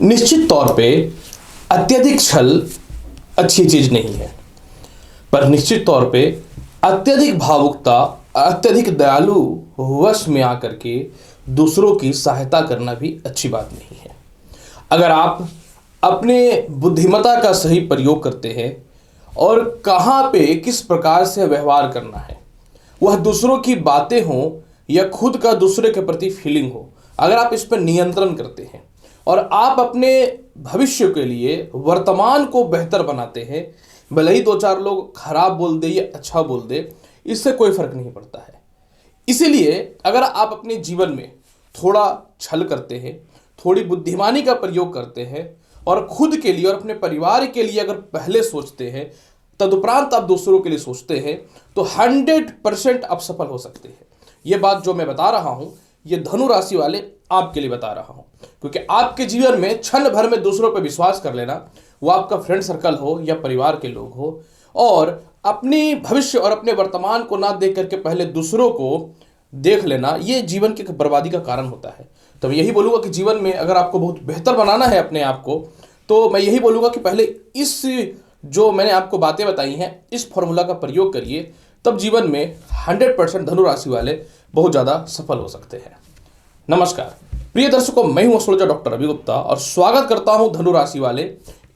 निश्चित तौर पे अत्यधिक छल अच्छी चीज नहीं है, पर निश्चित तौर पे अत्यधिक भावुकता, अत्यधिक दयालु वश में आकर के दूसरों की सहायता करना भी अच्छी बात नहीं है। अगर आप अपने बुद्धिमत्ता का सही प्रयोग करते हैं और कहाँ पे किस प्रकार से व्यवहार करना है, वह दूसरों की बातें हों या खुद का दूसरे के प्रति फीलिंग हो, अगर आप इस पर नियंत्रण करते हैं और आप अपने भविष्य के लिए वर्तमान को बेहतर बनाते हैं, भले ही दो चार लोग खराब बोल दे या अच्छा बोल दे, इससे कोई फर्क नहीं पड़ता है। इसीलिए अगर आप अपने जीवन में थोड़ा छल करते हैं, थोड़ी बुद्धिमानी का प्रयोग करते हैं और खुद के लिए और अपने परिवार के लिए अगर पहले सोचते हैं, तदुपरांत आप दूसरों के लिए सोचते हैं, तो 100% आप सफल हो सकते हैं। ये बात जो मैं बता रहा हूं, ये धनु राशि वाले आपके लिए बता रहा हूं, क्योंकि आपके जीवन में क्षण भर में दूसरों पर विश्वास कर लेना, वो आपका फ्रेंड सर्कल हो या परिवार के लोग हो, और अपनी भविष्य और अपने वर्तमान को ना देख करके पहले दूसरों को देख लेना, ये जीवन की बर्बादी का कारण होता है। तो मैं यही बोलूँगा कि जीवन में अगर आपको बहुत बेहतर बनाना है अपने आप को, तो मैं यही बोलूँगा कि पहले इस जो मैंने आपको बातें बताई हैं, इस फॉर्मूला का प्रयोग करिए, तब जीवन में 100% धनु राशि वाले बहुत ज़्यादा सफल हो सकते हैं। नमस्कार प्रिय दर्शकों, मैं हूं एस्ट्रोलॉजर डॉक्टर रवि गुप्ता और स्वागत करता हूं धनु राशि वाले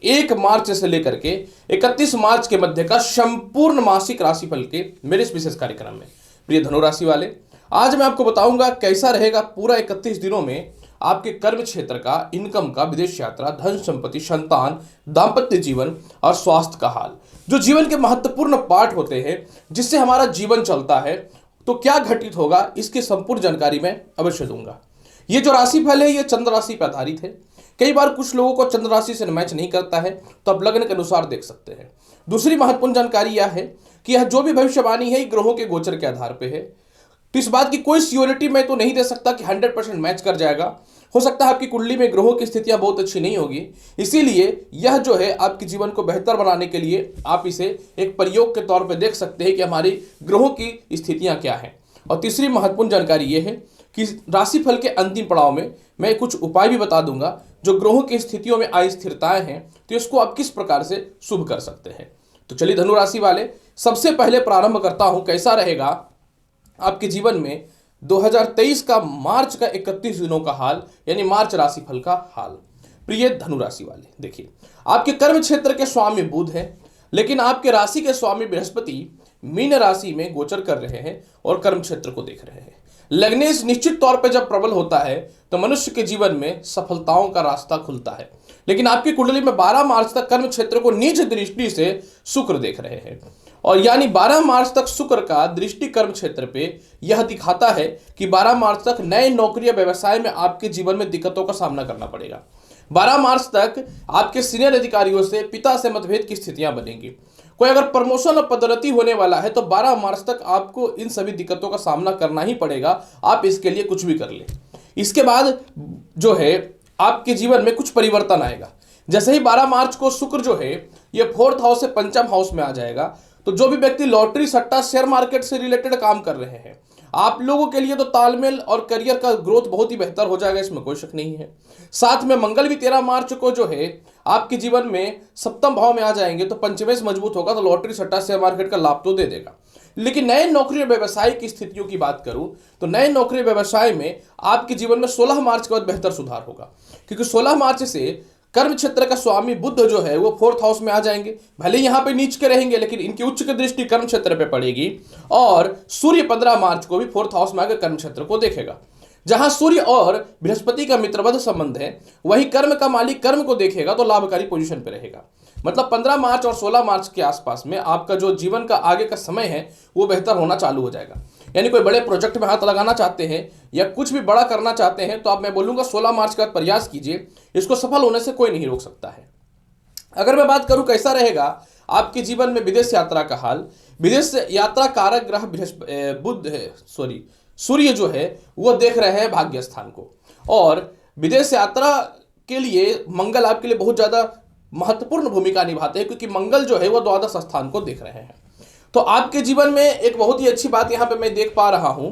1 मार्च से लेकर के 31 मार्च के मध्य का संपूर्ण मासिक राशिफल के मेरे इस विशेष कार्यक्रम में। प्रिय धनु राशि वाले, आज मैं आपको बताऊंगा कैसा रहेगा पूरा 31 दिनों में आपके कर्म क्षेत्र का, इनकम का, विदेश यात्रा, धन संपत्ति, संतान, दाम्पत्य जीवन और स्वास्थ्य का हाल। जो जीवन के महत्वपूर्ण पार्ट होते हैं जिससे हमारा जीवन चलता है, तो क्या घटित होगा, इसकी संपूर्ण जानकारी मैं अवश्य दूंगा। ये जो राशिफल है, ये चंद्र राशि पर आधारित है। कई बार कुछ लोगों को चंद्र राशि से मैच नहीं करता है, तो आप लग्न के अनुसार देख सकते हैं। दूसरी महत्वपूर्ण जानकारी यह है कि यह जो भी भविष्यवाणी है, ग्रहों के गोचर के आधार पर है। तो इस बात की कोई श्योरिटी मैं तो नहीं दे सकता कि 100% मैच कर जाएगा। हो सकता है आपकी कुंडली में ग्रहों की स्थितियां बहुत अच्छी नहीं होगी, इसीलिए यह जो है आपके जीवन को बेहतर बनाने के लिए आप इसे एक प्रयोग के तौर पर देख सकते हैं कि हमारी ग्रहों की स्थितियां क्या हैं। और तीसरी महत्वपूर्ण जानकारी यह है कि राशिफल के अंतिम पड़ाव में मैं कुछ उपाय भी बता दूंगा, जो ग्रहों की स्थितियों में अस्थिरताएं हैं, तो इसको आप किस प्रकार से शुभ कर सकते हैं। तो चलिए धनु राशि वाले, सबसे पहले प्रारंभ करता हूं कैसा रहेगा आपके जीवन में 2023 का मार्च का 31 दिनों का हाल, यानी मार्च राशिफल का हाल। प्रिय धनु राशि वाले, देखिए आपके कर्म क्षेत्र के स्वामी बुध है, लेकिन आपके राशि के स्वामी बृहस्पति मीन राशि में गोचर कर रहे हैं और कर्म क्षेत्र को देख रहे हैं। लग्नेश निश्चित तौर पर जब प्रबल होता है तो मनुष्य के जीवन में सफलताओं का रास्ता खुलता है, लेकिन आपकी कुंडली में 12 मार्च तक कर्म क्षेत्र को नीच दृष्टि से शुक्र देख रहे हैं, और यानी 12 मार्च तक शुक्र का दृष्टि कर्म क्षेत्र पे यह दिखाता है कि 12 मार्च तक नए नौकरी या व्यवसाय में आपके जीवन में दिक्कतों का सामना करना पड़ेगा। 12 मार्च तक आपके सीनियर अधिकारियों से, पिता से मतभेद की स्थितियां बनेंगी। कोई अगर प्रमोशन और पदोन्नति होने वाला है तो 12 मार्च तक आपको इन सभी दिक्कतों का सामना करना ही पड़ेगा, आप इसके लिए कुछ भी कर लें। इसके बाद जो है आपके जीवन में कुछ परिवर्तन आएगा। जैसे ही 12 मार्च को शुक्र जो है ये 4th हाउस से पंचम हाउस में आ जाएगा, तो जो भी व्यक्ति लॉटरी, सट्टा, शेयर मार्केट से रिलेटेड काम कर रहे हैं, आप लोगों के लिए तो तालमेल और करियर का ग्रोथ बहुत ही बेहतर हो जाएगा, इसमें कोई शक नहीं है। साथ में मंगल भी 13 मार्च को जो है आपके जीवन में सप्तम भाव में आ जाएंगे, तो पंचमेश मजबूत होगा, तो लॉटरी, सट्टा, शेयर मार्केट का लाभ तो दे देगा। लेकिन नए नौकरी और व्यवसाय की स्थितियों की बात करूं तो नए नौकरी व्यवसाय में आपके जीवन में 16 मार्च के बाद बेहतर सुधार होगा, क्योंकि 16 मार्च से कर्म क्षेत्र का स्वामी बुध जो है वो 4th हाउस में आ जाएंगे। भले यहाँ पे नीच के रहेंगे, लेकिन इनकी उच्च की दृष्टि कर्म क्षेत्र पे पड़ेगी, और सूर्य 15 मार्च को भी 4th हाउस में आकर कर्म क्षेत्र को देखेगा। जहां सूर्य और बृहस्पति का मित्रवत संबंध है, वही कर्म का मालिक कर्म को देखेगा, तो लाभकारी पोजीशन पे रहेगा। मतलब 15 मार्च और 16 मार्च के आसपास में आपका जो जीवन का आगे का समय है वो बेहतर होना चालू हो जाएगा। यानी कोई बड़े प्रोजेक्ट में हाथ लगाना चाहते हैं या कुछ भी बड़ा करना चाहते हैं, तो आप, मैं बोलूँगा 16 मार्च के बाद प्रयास कीजिए, इसको सफल होने से कोई नहीं रोक सकता है। अगर मैं बात करूं कैसा रहेगा आपके जीवन में विदेश यात्रा का हाल, विदेश यात्रा कारक ग्रह सूर्य जो है वो देख रहे हैं भाग्य स्थान को, और विदेश यात्रा के लिए मंगल आपके लिए बहुत ज्यादा महत्वपूर्ण भूमिका निभाते हैं, क्योंकि मंगल जो है वो द्वादश स्थान को देख रहे हैं। तो आपके जीवन में एक बहुत ही अच्छी बात यहां पे मैं देख पा रहा हूं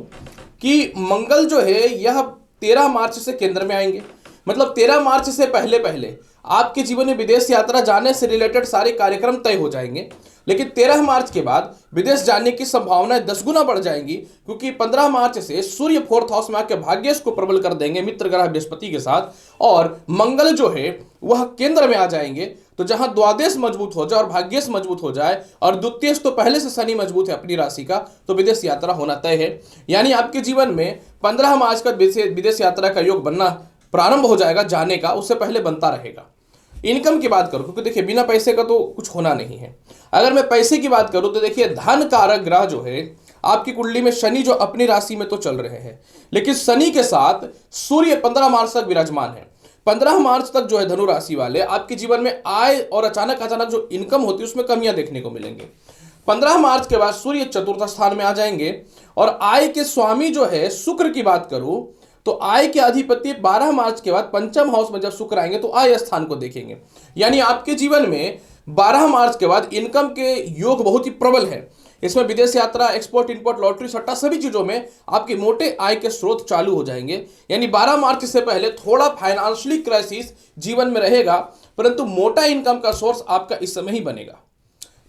कि मंगल जो है यह 13 मार्च से केंद्र में आएंगे। मतलब 13 मार्च से पहले पहले आपके जीवन में विदेश यात्रा जाने से रिलेटेड सारे कार्यक्रम तय हो जाएंगे। लेकिन 13 मार्च के बाद विदेश जाने की संभावनाएं 10 गुना बढ़ जाएंगी, क्योंकि 15 मार्च से सूर्य फोर्थ हाउस में आके भाग्येश को प्रबल कर देंगे मित्र ग्रह बृहस्पति के साथ, और मंगल जो है वह केंद्र में आ जाएंगे। तो जहां द्वादश मजबूत हो जाए और भाग्येश मजबूत हो जाए और द्वितीय तो पहले से शनि मजबूत है अपनी राशि का, तो विदेश यात्रा होना तय है। यानी आपके जीवन में 15 मार्च का विदेश यात्रा का योग बनना प्रारंभ हो जाएगा जाने का, उससे पहले बनता रहेगा। इनकम की बात करूं, क्योंकि देखिए बिना पैसे का तो कुछ होना नहीं है। अगर मैं पैसे की बात करूं तो देखिए धन कारक ग्रह जो है आपकी कुंडली में शनि जो अपनी राशि में तो चल रहे हैं, लेकिन शनि के साथ सूर्य 15 मार्च तक विराजमान है। 15 मार्च तक जो है धनु राशि वाले आपके जीवन में आय और अचानक अचानक जो इनकम होती है उसमें कमियां देखने को मिलेंगी। 15 मार्च के बाद सूर्य चतुर्थ स्थान में आ जाएंगे, और आय के स्वामी जो है शुक्र की बात करूं तो आय के अधिपति 12 मार्च के बाद पंचम हाउस में जब शुक्र आएंगे तो आय स्थान को देखेंगे। यानी आपके जीवन में 12 मार्च के बाद इनकम के योग बहुत ही प्रबल है। इसमें विदेश यात्रा, एक्सपोर्ट इंपोर्ट, लॉटरी सट्टा सभी चीजों में आपके मोटे आय के स्रोत चालू हो जाएंगे। यानी 12 मार्च से पहले थोड़ा फाइनेंशियली क्राइसिस जीवन में रहेगा, परंतु मोटा इनकम का सोर्स आपका इस समय ही बनेगा।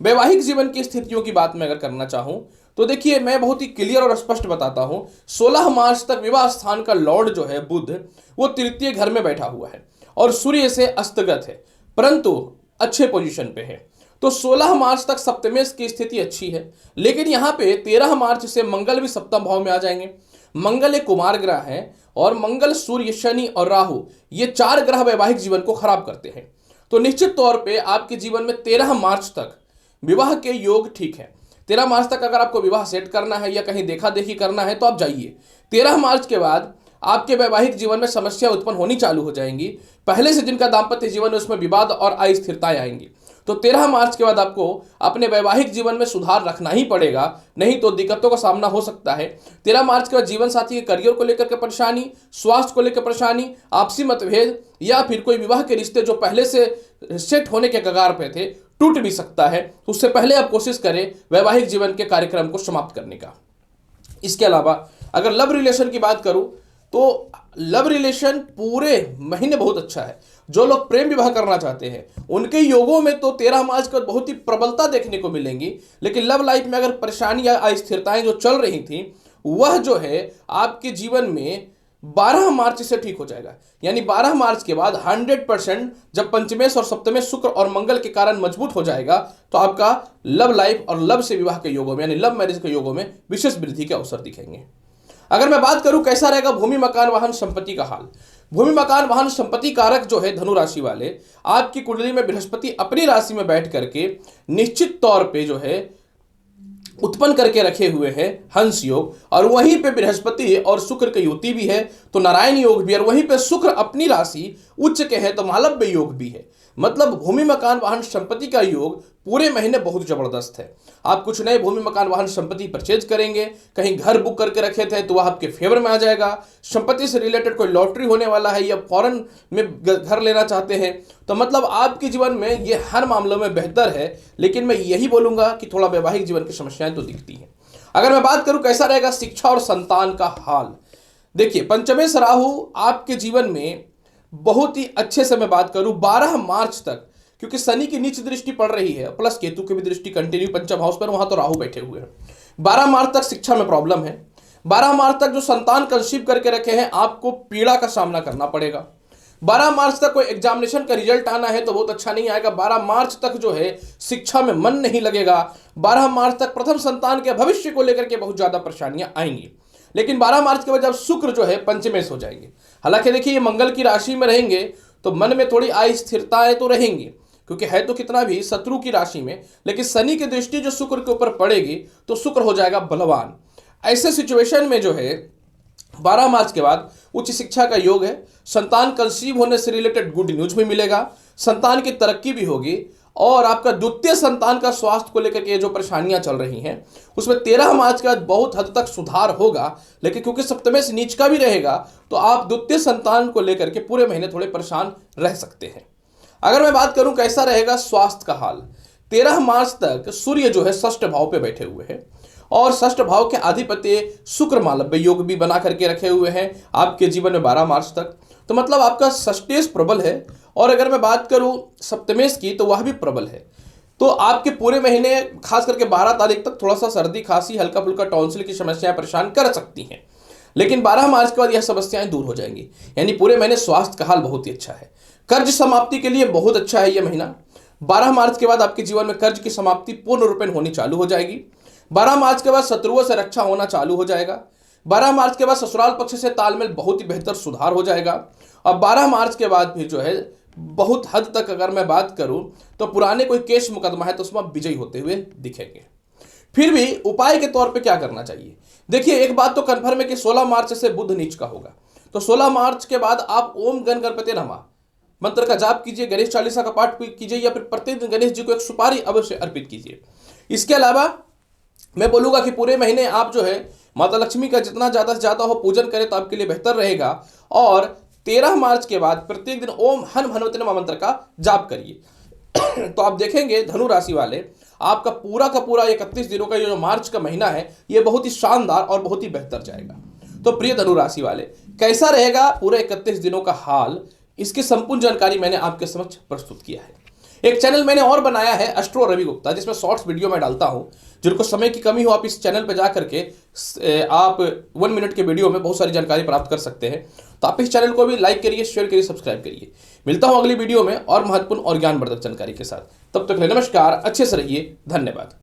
वैवाहिक जीवन की स्थितियों की बात मैं अगर करना चाहूं तो देखिए मैं बहुत ही क्लियर और स्पष्ट बताता हूं। 16 मार्च तक विवाह स्थान का लॉर्ड जो है बुध, वो तृतीय घर में बैठा हुआ है और सूर्य से अस्तगत है, परंतु अच्छे पोजीशन पे है। तो 16 मार्च तक सप्तमेश की स्थिति अच्छी है, लेकिन यहां पे 13 मार्च से मंगल भी सप्तम भाव में आ जाएंगे। मंगल एक कुमार ग्रह है, और मंगल, सूर्य, शनि और राहु ये 4 ग्रह वैवाहिक जीवन को खराब करते हैं। तो निश्चित तौर पे आपके जीवन में 13 मार्च तक विवाह के योग ठीक है। 13 मार्च तक अगर आपको विवाह सेट करना है या कहीं देखा देखी करना है तो आप जाइए। 13 मार्च के बाद आपके वैवाहिक जीवन में समस्या उत्पन्न होनी चालू हो जाएंगी। पहले से जिनका दाम्पत्य जीवन है उसमें विवाद और अस्थिरताएं आएंगी। तो 13 मार्च के बाद आपको अपने वैवाहिक जीवन में सुधार रखना ही पड़ेगा, नहीं तो दिक्कतों का सामना हो सकता है। 13 मार्च के बाद जीवन साथी के करियर को लेकर के परेशानी, स्वास्थ्य को लेकर परेशानी, आपसी मतभेद, या फिर कोई विवाह के रिश्ते जो पहले से सेट होने के कगार पे थे टूट भी सकता है। तो उससे पहले आप कोशिश करें वैवाहिक जीवन के कार्यक्रम को समाप्त करने का। इसके अलावा अगर लव रिलेशन की बात करूं तो लव रिलेशन पूरे महीने बहुत अच्छा है। जो लोग प्रेम विवाह करना चाहते हैं उनके योगों में तो 13 मार्च को बहुत ही प्रबलता देखने को मिलेंगी, लेकिन लव लाइफ में अगर परेशानी या अस्थिरताएं जो चल रही थी वह जो है आपके जीवन में 12 मार्च से ठीक हो जाएगा। यानी 12 मार्च के बाद 100% जब पंचमेश और सप्तमेश शुक्र और मंगल के कारण मजबूत हो जाएगा तो आपका लव लाइफ और लव से विवाह के योगों में यानी लव मैरिज के योगों में विशेष वृद्धि के अवसर दिखेंगे। अगर मैं बात करूं कैसा रहेगा भूमि मकान वाहन संपत्ति का हाल, भूमि मकान वाहन संपत्ति कारक जो है धनु राशि वाले आपकी कुंडली में बृहस्पति अपनी राशि में बैठ करके निश्चित तौर पे जो है उत्पन्न करके रखे हुए हैं हंस योग, और वहीं पे बृहस्पति और शुक्र की युति भी है तो नारायण योग भी, और वहीं पे शुक्र अपनी राशि उच्च के है तो मालव्य योग भी है। मतलब भूमि मकान वाहन संपत्ति का योग पूरे महीने बहुत जबरदस्त है। आप कुछ नए भूमि मकान वाहन संपत्ति परचेज करेंगे, कहीं घर बुक करके रखे थे तो वह आपके फेवर में आ जाएगा। संपत्ति से रिलेटेड कोई लॉटरी होने वाला है या फॉरेन में घर लेना चाहते हैं तो मतलब आपके जीवन में ये हर मामलों में बेहतर है। लेकिन मैं यही बोलूंगा कि थोड़ा वैवाहिक जीवन की समस्याएं तो दिखती हैं। अगर मैं बात करूं कैसा रहेगा शिक्षा और संतान का हाल, देखिए पंचमेश राहु आपके जीवन में बहुत ही अच्छे से मैं बात करूं 12 मार्च तक, क्योंकि शनि की नीच दृष्टि पड़ रही है प्लस केतु की भी दृष्टि कंटिन्यू पंचम हाउस पर, वहां तो राहु बैठे हुए हैं। 12 मार्च तक शिक्षा में प्रॉब्लम है। 12 मार्च तक जो संतान कंसीव करके रखे हैं आपको पीड़ा का सामना करना पड़ेगा। 12 मार्च तक कोई एग्जामिनेशन का रिजल्ट आना है तो बहुत अच्छा नहीं आएगा। 12 मार्च तक जो है शिक्षा में मन नहीं लगेगा। 12 मार्च तक प्रथम संतान के भविष्य को लेकर के बहुत ज्यादा परेशानियां आएंगी। लेकिन 12 मार्च के बाद जब शुक्र जो है पंचमेश हो जाएंगे, हालांकि देखिए ये मंगल की राशि में रहेंगे तो मन में थोड़ी अस्थिरताएं तो रहेंगी, क्योंकि है तो कितना भी शत्रु की राशि में, लेकिन शनि की दृष्टि जो शुक्र के ऊपर पड़ेगी तो शुक्र हो जाएगा बलवान। ऐसे सिचुएशन में जो है 12 मार्च के बाद उच्च शिक्षा का योग है। संतान कंसीव होने से रिलेटेड गुड न्यूज भी मिलेगा, संतान की तरक्की भी होगी, और आपका द्वितीय संतान का स्वास्थ्य को लेकर के जो परेशानियां चल रही हैं उसमें 13 मार्च के बाद बहुत हद तक सुधार होगा। लेकिन क्योंकि सप्तमेश नीच का भी रहेगा तो आप द्वितीय संतान को लेकर के पूरे महीने थोड़े परेशान रह सकते हैं। अगर मैं बात करूं कैसा रहेगा स्वास्थ्य का हाल, 13 मार्च तक सूर्य जो है षष्ठ भाव पे बैठे हुए हैं और षष्ठ भाव के अधिपति शुक्र मालव्य योग भी बना करके रखे हुए हैं आपके जीवन में 12 मार्च तक। तो मतलब आपका षष्टेश प्रबल है, और अगर मैं बात करूं सप्तमेश की तो वह भी प्रबल है। तो आपके पूरे महीने खास करके 12 तारीख तक थोड़ा सा सर्दी खांसी हल्का फुल्का टॉन्सिल की समस्याएं परेशान कर सकती हैं, लेकिन 12 मार्च के बाद यह समस्याएं दूर हो जाएंगी। यानी पूरे महीने स्वास्थ्य का हाल बहुत ही अच्छा है। कर्ज समाप्ति के लिए बहुत अच्छा है यह महीना। 12 मार्च के बाद आपके जीवन में कर्ज की समाप्ति पूर्ण रूपेण होनी चालू हो जाएगी। 12 मार्च के बाद शत्रुओं से रक्षा होना चालू हो जाएगा। 12 मार्च के बाद ससुराल पक्ष से तालमेल बहुत ही बेहतर सुधार हो जाएगा। और 12 मार्च के बाद भी जो है बहुत हद तक अगर मैं बात करूं तो पुराने कोई केस मुकदमा है तो उसमें विजयी होते हुए दिखेंगे। फिर भी उपाय के तौर पे क्या करना चाहिए? देखिए, एक बात तो कन्फर्म है कि 16 मार्च से बुध नीच का होगा, तो 16 मार्च के बाद आप ओम गण गणपति नमः मंत्र का जाप कीजिए, गणेश चालीसा का पाठ कीजिए, या फिर प्रतिदिन गणेश जी को एक सुपारी अवश्य अर्पित कीजिए। इसके अलावा मैं बोलूंगा कि पूरे महीने आप जो है माता लक्ष्मी का जितना ज्यादा से ज्यादा हो पूजन करें तो आपके लिए बेहतर रहेगा। और 13 मार्च के बाद प्रत्येक दिन ओम हन हनुमते नमः मंत्र का जाप करिए। तो आप देखेंगे धनु राशि वाले, आपका पूरा का पूरा 31 दिनों का ये जो मार्च का महीना है ये बहुत ही शानदार और बहुत ही बेहतर जाएगा। तो प्रिय धनु राशि वाले, कैसा रहेगा पूरे 31 दिनों का हाल, इसकी संपूर्ण जानकारी मैंने आपके समक्ष प्रस्तुत किया है। एक चैनल मैंने और बनाया है एस्ट्रो रवि गुप्ता, जिसमें शॉर्ट्स वीडियो में डालता हूं। जिनको समय की कमी हो आप इस चैनल पर जाकर के आप 1 मिनट के वीडियो में बहुत सारी जानकारी प्राप्त कर सकते हैं। तो आप इस चैनल को भी लाइक करिए, शेयर करिए, सब्सक्राइब करिए। मिलता हूं अगली वीडियो में और महत्वपूर्ण और ज्ञानवर्धक जानकारी के साथ। तब तक के लिए नमस्कार, अच्छे से रहिए, धन्यवाद।